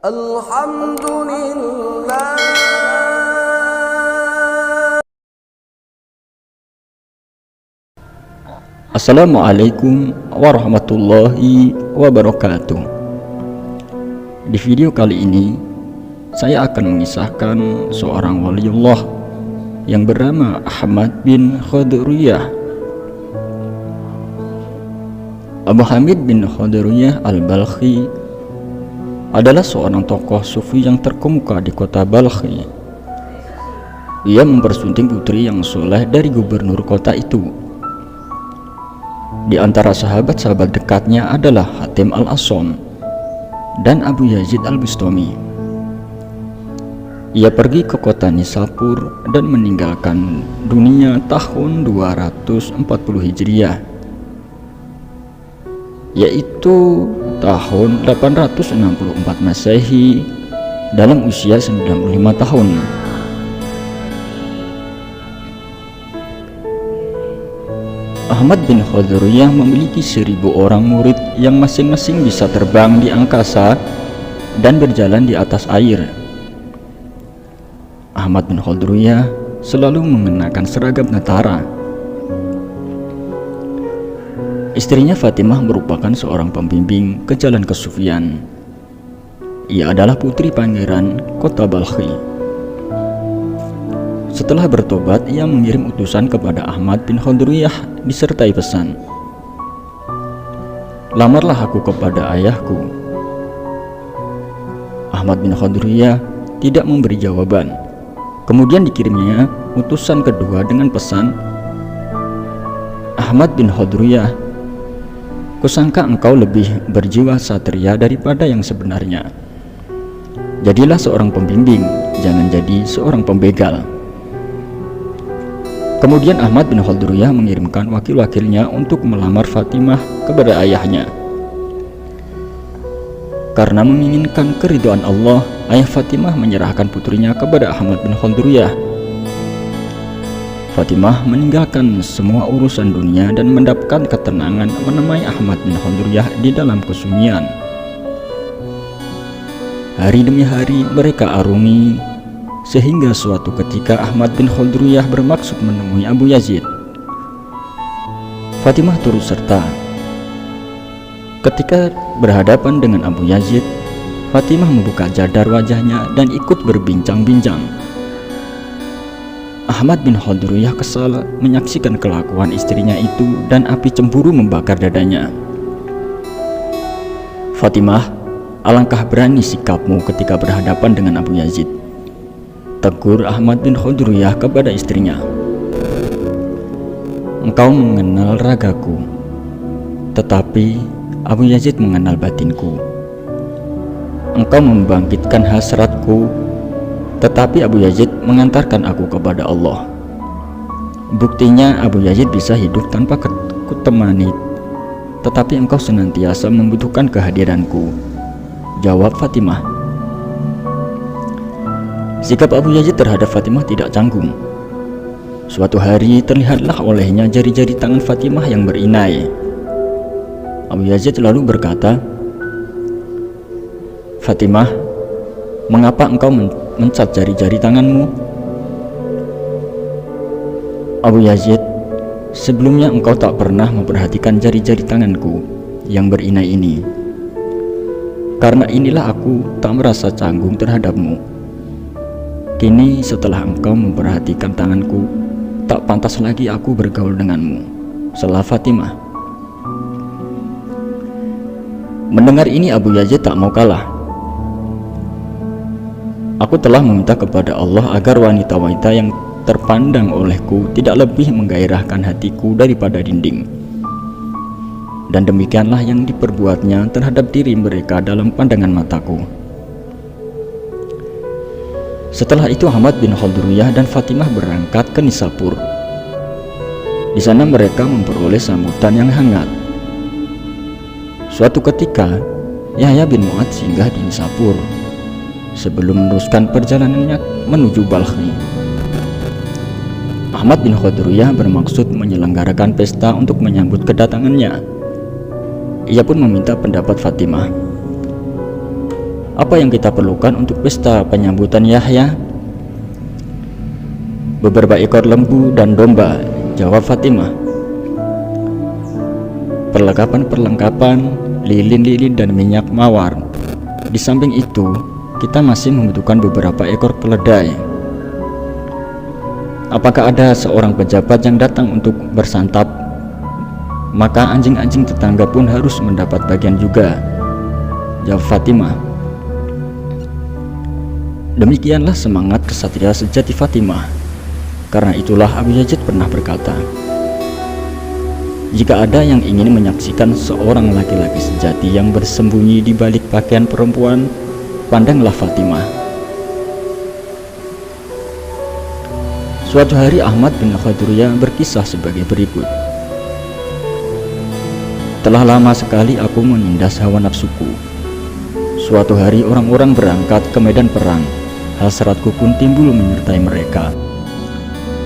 Alhamdulillah. Assalamualaikum warahmatullahi wabarakatuh. Di video kali ini saya akan mengisahkan seorang waliullah yang bernama Ahmad bin Khadiriyah. Abu Hamid bin Khadiriyah al-Balkhi adalah seorang tokoh sufi yang terkemuka di kota Balkhi. Ia mempersunting putri yang soleh dari gubernur kota itu. Di antara sahabat-sahabat dekatnya adalah Hatim al-Asam dan Abu Yazid al-Bustami. Ia pergi ke kota Nisapur dan meninggalkan dunia tahun 240 Hijriah, yaitu tahun 864 Masehi, dalam usia 95 tahun. Ahmad bin Khadiriyah memiliki 1000 orang murid yang masing-masing bisa terbang di angkasa dan berjalan di atas air. Ahmad bin Khadiriyah selalu mengenakan seragam tentara. Istrinya Fatimah merupakan seorang pembimbing ke jalan kesufian. Ia adalah putri pangeran kota Balkhi. Setelah bertobat, ia mengirim utusan kepada Ahmad bin Khadiriyah disertai pesan, "Lamarlah aku kepada ayahku." Ahmad bin Khadiriyah tidak memberi jawaban. Kemudian dikirimnya utusan kedua dengan pesan, "Ahmad bin Khadiriyah, kusangka engkau lebih berjiwa satria daripada yang sebenarnya. Jadilah seorang pembimbing, jangan jadi seorang pembegal." Kemudian Ahmad bin Khadiriyah mengirimkan wakil-wakilnya untuk melamar Fatimah kepada ayahnya. Karena menginginkan keridhaan Allah, ayah Fatimah menyerahkan putrinya kepada Ahmad bin Khadiriyah. Fatimah meninggalkan semua urusan dunia dan mendapatkan ketenangan menemani Ahmad bin Khadiriyah di dalam kesunyian. Hari demi hari mereka arungi, sehingga suatu ketika Ahmad bin Khadiriyah bermaksud menemui Abu Yazid. Fatimah turut serta. Ketika berhadapan dengan Abu Yazid, Fatimah membuka jadar wajahnya dan ikut berbincang-bincang. Ahmad bin Khadiriyah kesal menyaksikan kelakuan istrinya itu dan api cemburu membakar dadanya. "Fatimah, alangkah berani sikapmu ketika berhadapan dengan Abu Yazid," tegur Ahmad bin Khadiriyah kepada istrinya. "Engkau mengenal ragaku, tetapi Abu Yazid mengenal batinku. Engkau membangkitkan hasratku, tetapi Abu Yazid mengantarkan aku kepada Allah. Buktinya Abu Yazid bisa hidup tanpa kutemani, tetapi engkau senantiasa membutuhkan kehadiranku," jawab Fatimah. Sikap Abu Yazid terhadap Fatimah tidak canggung. Suatu hari terlihatlah olehnya jari-jari tangan Fatimah yang berinai. Abu Yazid lalu berkata, "Fatimah, mengapa engkau mencat jari-jari tanganmu?" "Abu Yazid, sebelumnya engkau tak pernah memperhatikan jari-jari tanganku yang berinai ini. Karena inilah aku tak merasa canggung terhadapmu. Kini setelah engkau memperhatikan tanganku, tak pantas lagi aku bergaul denganmu," sela Fatimah. Mendengar ini Abu Yazid tak mau kalah. "Aku telah meminta kepada Allah agar wanita-wanita yang terpandang olehku tidak lebih menggairahkan hatiku daripada dinding. Dan demikianlah yang diperbuatnya terhadap diri mereka dalam pandangan mataku." Setelah itu Ahmad bin Khadiriyah dan Fatimah berangkat ke Nisapur. Di sana mereka memperoleh sambutan yang hangat. Suatu ketika Yahya bin Mu'ad singgah di Nisapur sebelum meneruskan perjalanannya menuju Balkhi. Ahmad bin Khadiriyah bermaksud menyelenggarakan pesta untuk menyambut kedatangannya. Ia pun meminta pendapat Fatimah. Apa yang kita perlukan untuk pesta penyambutan Yahya? Beberapa ekor lembu dan domba, jawab Fatimah. Perlengkapan-perlengkapan, lilin-lilin dan minyak mawar. Di samping itu, kita masih membutuhkan beberapa ekor keledai. Apakah ada seorang pejabat yang datang untuk bersantap? Maka anjing-anjing tetangga pun harus mendapat bagian juga, jawab Fatimah. Demikianlah semangat kesatria sejati Fatimah. Karena itulah Abu Yazid pernah berkata, jika ada yang ingin menyaksikan seorang laki-laki sejati yang bersembunyi di balik pakaian perempuan, pandanglah Fatimah. Suatu hari Ahmad bin Khaduriyah berkisah sebagai berikut. Telah lama sekali aku menindas hawa nafsuku. Suatu hari orang-orang berangkat ke medan perang. Hasratku pun timbul menyertai mereka.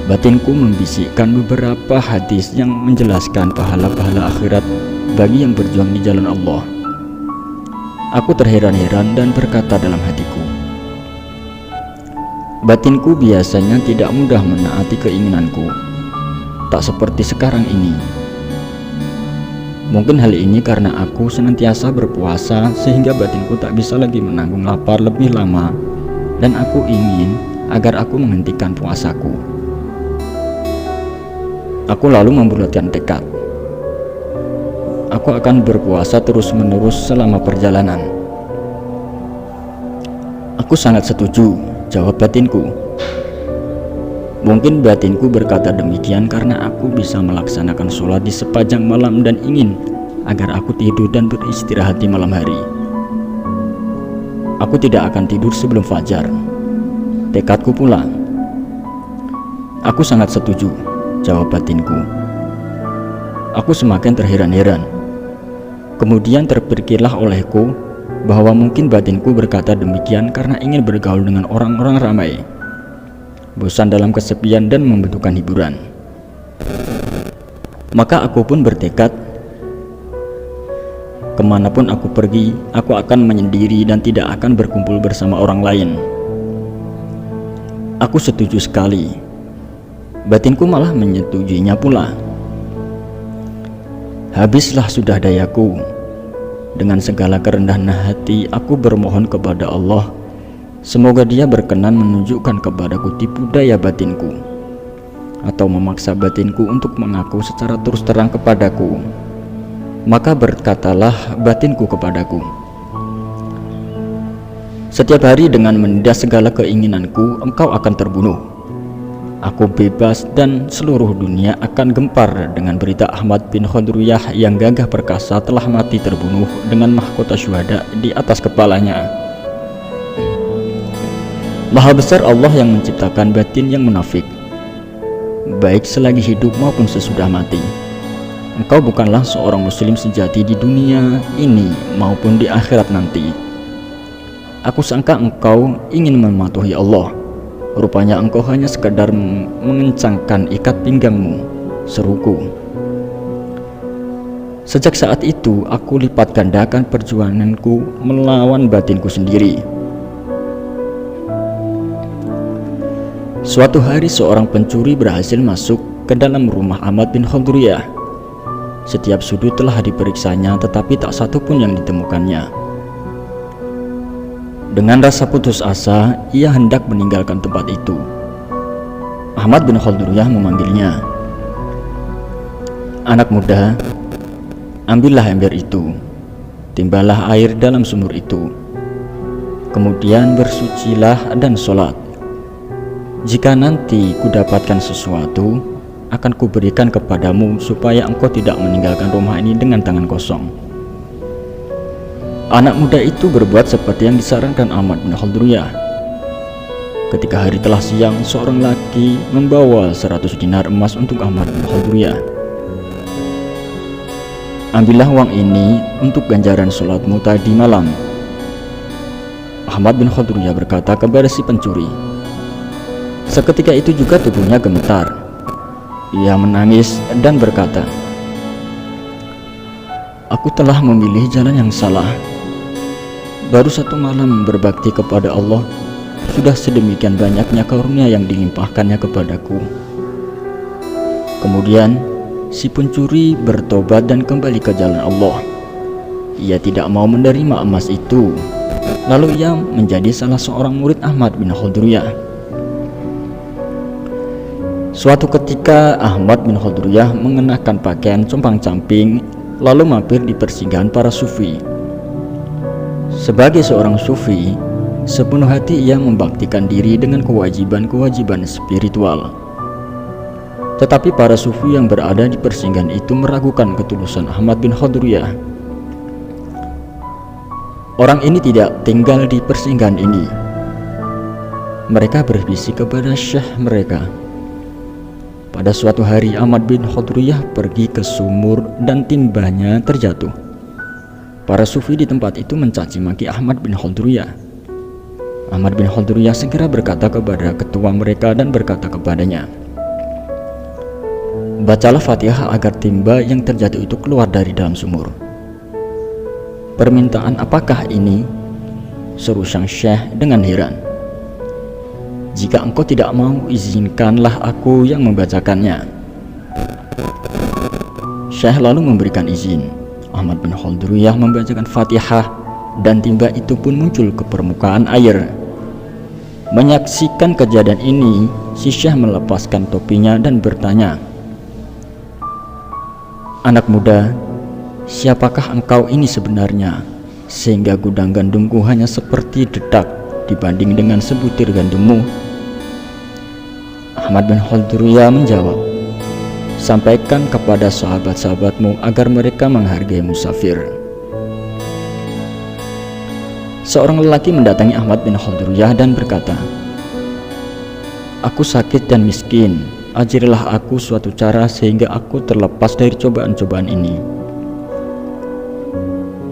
Batinku membisikkan beberapa hadis yang menjelaskan pahala-pahala akhirat bagi yang berjuang di jalan Allah. Aku terheran-heran dan berkata dalam hatiku, batinku biasanya tidak mudah menaati keinginanku, tak seperti sekarang ini. Mungkin hal ini karena aku senantiasa berpuasa sehingga batinku tak bisa lagi menanggung lapar lebih lama, dan aku ingin agar aku menghentikan puasaku. Aku lalu membulatkan tekad. Aku akan berpuasa terus-menerus selama perjalanan. Aku sangat setuju, jawab batinku. Mungkin batinku berkata demikian karena aku bisa melaksanakan sholat di sepanjang malam dan ingin agar aku tidur dan beristirahat di malam hari. Aku tidak akan tidur sebelum fajar. Tekadku pula. Aku sangat setuju, jawab batinku. Aku semakin terheran-heran. Kemudian terpikirlah olehku bahwa mungkin batinku berkata demikian karena ingin bergaul dengan orang-orang ramai, bosan dalam kesepian dan membutuhkan hiburan. Maka aku pun bertekad, kemanapun aku pergi, aku akan menyendiri dan tidak akan berkumpul bersama orang lain. Aku setuju sekali. Batinku malah menyetujuinya pula. Habislah sudah dayaku. Dengan segala kerendahan hati, aku bermohon kepada Allah, semoga Dia berkenan menunjukkan kepadaku tipu daya batinku, atau memaksa batinku untuk mengaku secara terus terang kepadaku. Maka berkatalah batinku kepadaku, setiap hari dengan menindas segala keinginanku, engkau akan terbunuh. Aku bebas dan seluruh dunia akan gempar dengan berita Ahmad bin Khaduriyah yang gagah perkasa telah mati terbunuh dengan mahkota syuhada di atas kepalanya. Maha besar Allah yang menciptakan batin yang munafik, baik selagi hidup maupun sesudah mati. Engkau bukanlah seorang muslim sejati di dunia ini maupun di akhirat nanti. Aku sangka engkau ingin mematuhi Allah. Rupanya engkau hanya sekadar mengencangkan ikat pinggangmu, seruku. Sejak saat itu aku lipat gandakan perjuanganku melawan batinku sendiri. Suatu hari seorang pencuri berhasil masuk ke dalam rumah Ahmad bin Khaduriyah. Setiap sudut telah diperiksanya, tetapi tak satu pun yang ditemukannya. Dengan rasa putus asa, ia hendak meninggalkan tempat itu. Ahmad bin Khaduriyah memanggilnya. Anak muda, ambillah ember itu, timbalah air dalam sumur itu, kemudian bersucilah dan sholat. Jika nanti kudapatkan sesuatu, akan kuberikan kepadamu supaya engkau tidak meninggalkan rumah ini dengan tangan kosong. Anak muda itu berbuat seperti yang disarankan Ahmad bin Khaduriyah. Ketika hari telah siang, seorang laki membawa 100 dinar emas untuk Ahmad bin Khaduriyah. Ambillah uang ini untuk ganjaran sholatmu tadi malam. Ahmad bin Khaduriyah berkata kepada si pencuri. Seketika itu juga tubuhnya gemetar. Ia menangis dan berkata, aku telah memilih jalan yang salah. Baru 1 malam berbakti kepada Allah, sudah sedemikian banyaknya karunia yang dilimpahkannya kepadaku. Kemudian si pencuri bertobat dan kembali ke jalan Allah. Ia tidak mau menerima emas itu. Lalu ia menjadi salah seorang murid Ahmad bin Khodriyah. Suatu ketika Ahmad bin Khodriyah mengenakan pakaian compang-camping lalu mampir di persinggahan para sufi. Sebagai seorang sufi, sepenuh hati ia membaktikan diri dengan kewajiban-kewajiban spiritual. Tetapi para sufi yang berada di persinggahan itu meragukan ketulusan Ahmad bin Khodriyah. Orang ini tidak tinggal di persinggahan ini. Mereka berbisik kepada syekh mereka. Pada suatu hari Ahmad bin Khodriyah pergi ke sumur dan timbanya terjatuh. Para sufi di tempat itu mencaci maki Ahmad bin Khodriyah. Ahmad bin Khodriyah segera berkata kepada ketua mereka dan berkata kepadanya, "Bacalah Fatihah agar timba yang terjatuh itu keluar dari dalam sumur." "Permintaan apakah ini?" seru sang syekh dengan heran. "Jika engkau tidak mau, izinkanlah aku yang membacakannya." Syekh lalu memberikan izin. Ahmad bin Khodriyah membacakan Fatihah dan timba itu pun muncul ke permukaan air. Menyaksikan kejadian ini, si syekh melepaskan topinya dan bertanya, "Anak muda, siapakah engkau ini sebenarnya, sehingga gudang gandumku hanya seperti detak dibanding dengan sebutir gandummu?" Ahmad bin Khodriyah menjawab, "Sampaikan kepada sahabat-sahabatmu agar mereka menghargai musafir." Seorang lelaki mendatangi Ahmad bin Khodriyah dan berkata, "Aku sakit dan miskin, ajarilah aku suatu cara sehingga aku terlepas dari cobaan-cobaan ini.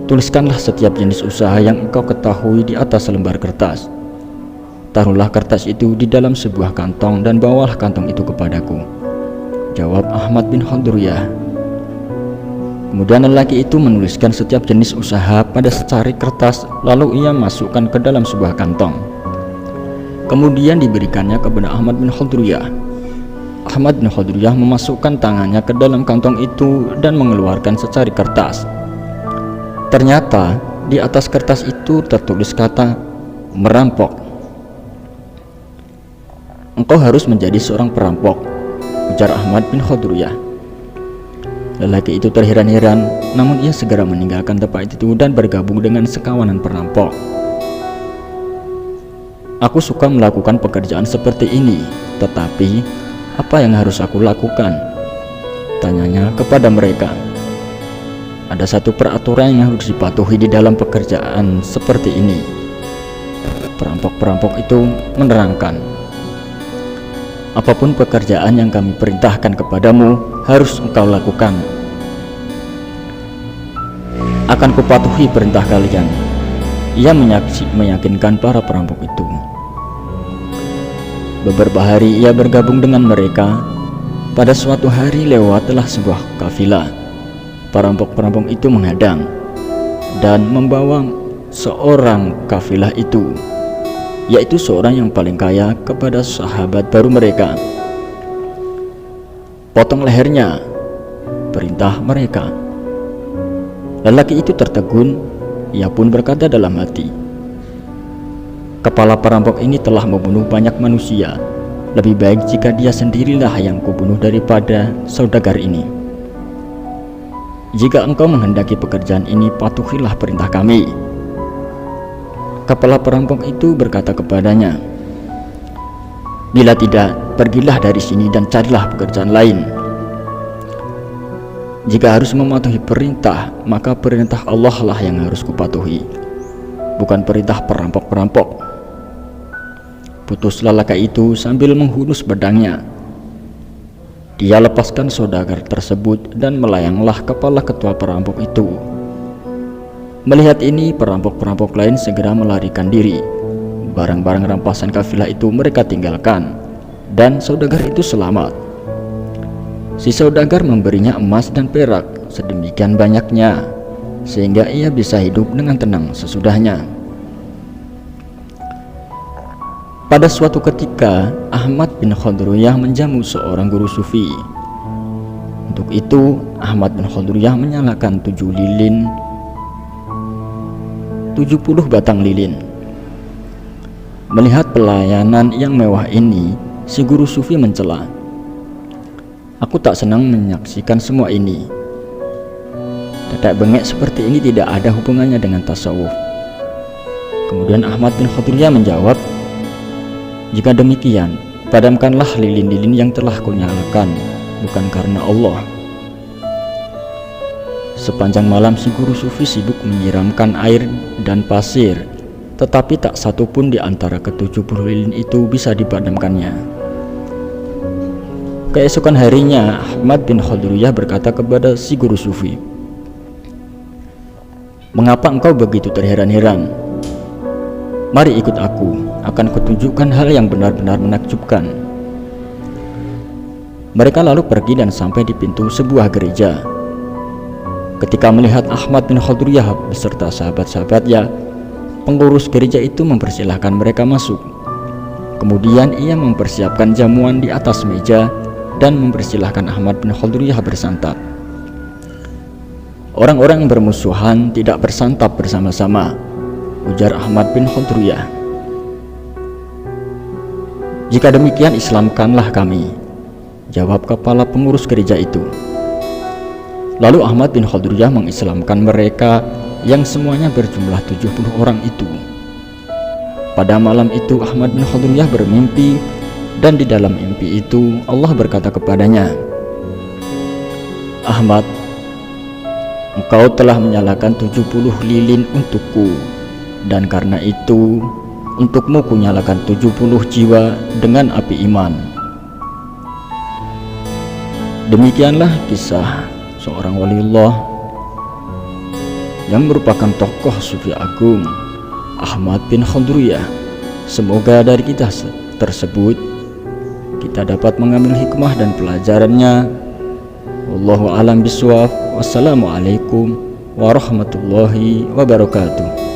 Tuliskanlah setiap jenis usaha yang engkau ketahui di atas lembar kertas. Taruhlah kertas itu di dalam sebuah kantong dan bawalah kantong itu kepadaku," jawab Ahmad bin Khodriyah. Kemudian lelaki itu menuliskan setiap jenis usaha pada secari kertas, lalu ia masukkan ke dalam sebuah kantong. Kemudian diberikannya kepada Ahmad bin Khodriyah. Ahmad bin Khodriyah memasukkan tangannya ke dalam kantong itu dan mengeluarkan secari kertas. Ternyata di atas kertas itu tertulis kata "merampok." "Engkau harus menjadi seorang perampok," ujar Ahmad bin Khodriyah. Lelaki itu terheran-heran, namun ia segera meninggalkan tempat itu dan bergabung dengan sekawanan perampok. "Aku suka melakukan pekerjaan seperti ini, tetapi apa yang harus aku lakukan?" tanyanya kepada mereka. "Ada satu peraturan yang harus dipatuhi di dalam pekerjaan seperti ini." Perampok-perampok itu menerangkan, "Apapun pekerjaan yang kami perintahkan kepadamu, harus engkau lakukan. Akan kupatuhi perintah kalian." Ia meyakinkan para perampok itu. Beberapa hari ia bergabung dengan mereka. Pada suatu hari lewatlah sebuah kafilah. Perampok-perampok itu menghadang dan membawa seorang kafilah itu, yaitu seorang yang paling kaya, kepada sahabat baru mereka. "Potong lehernya," perintah mereka. Lelaki itu tertegun. Ia pun berkata dalam hati, "Kepala perampok ini telah membunuh banyak manusia. Lebih baik jika dia sendirilah yang kubunuh daripada saudagar ini. Jika engkau menghendaki pekerjaan ini, patuhilah perintah kami." Kepala perampok itu berkata kepadanya, "Bila tidak, pergilah dari sini dan carilah pekerjaan lain. Jika harus mematuhi perintah, maka perintah Allah lah yang harus kupatuhi, bukan perintah perampok-perampok." Putuslah lelaki itu sambil menghunus pedangnya. Dia lepaskan saudagar tersebut dan melayanglah kepala ketua perampok itu. Melihat ini, perampok-perampok lain segera melarikan diri. Barang-barang rampasan kafilah itu mereka tinggalkan, dan saudagar itu selamat. Si saudagar memberinya emas dan perak sedemikian banyaknya, sehingga ia bisa hidup dengan tenang sesudahnya. Pada suatu ketika, Ahmad bin Khodruyah menjamu seorang guru sufi. Untuk itu, Ahmad bin Khodruyah menyalakan 70 batang lilin. Melihat pelayanan yang mewah ini, si guru sufi mencela, "Aku tak senang menyaksikan semua ini. Tetek bengek seperti ini tidak ada hubungannya dengan tasawuf." Kemudian Ahmad bin Khodruyah menjawab, "Jika demikian, padamkanlah lilin-lilin yang telah kunyalakan, bukan karena Allah." Sepanjang malam si guru sufi sibuk menyiramkan air dan pasir, tetapi tak satu pun di antara ke-70 lilin itu bisa dipadamkannya. Keesokan harinya, Ahmad bin Khodruyah berkata kepada si guru sufi, "Mengapa engkau begitu terheran-heran? Mari ikut aku, akan kutunjukkan hal yang benar-benar menakjubkan." Mereka lalu pergi dan sampai di pintu sebuah gereja. Ketika melihat Ahmad bin Khodruyah beserta sahabat-sahabatnya, pengurus gereja itu mempersilahkan mereka masuk. Kemudian ia mempersiapkan jamuan di atas meja dan mempersilahkan Ahmad bin Khodruyah bersantap. "Orang-orang yang bermusuhan tidak bersantap bersama-sama," ujar Ahmad bin Khodruyah. "Jika demikian, Islamkanlah kami," jawab kepala pengurus gereja itu. Lalu Ahmad bin Khodruyah mengislamkan mereka yang semuanya berjumlah 70 orang itu. Pada malam itu Ahmad bin Khodruyah bermimpi, dan di dalam mimpi itu Allah berkata kepadanya, "Ahmad, engkau telah menyalakan 70 lilin untukku, dan karena itu untukmu kunyalakan 70 jiwa dengan api iman." Demikianlah kisah seorang waliullah yang merupakan tokoh sufi agung, Ahmad bin Khodruyah. Semoga dari kita tersebut kita dapat mengambil hikmah dan pelajarannya. Wallahu a'lam bishawab. Wassalamualaikum warahmatullahi wabarakatuh.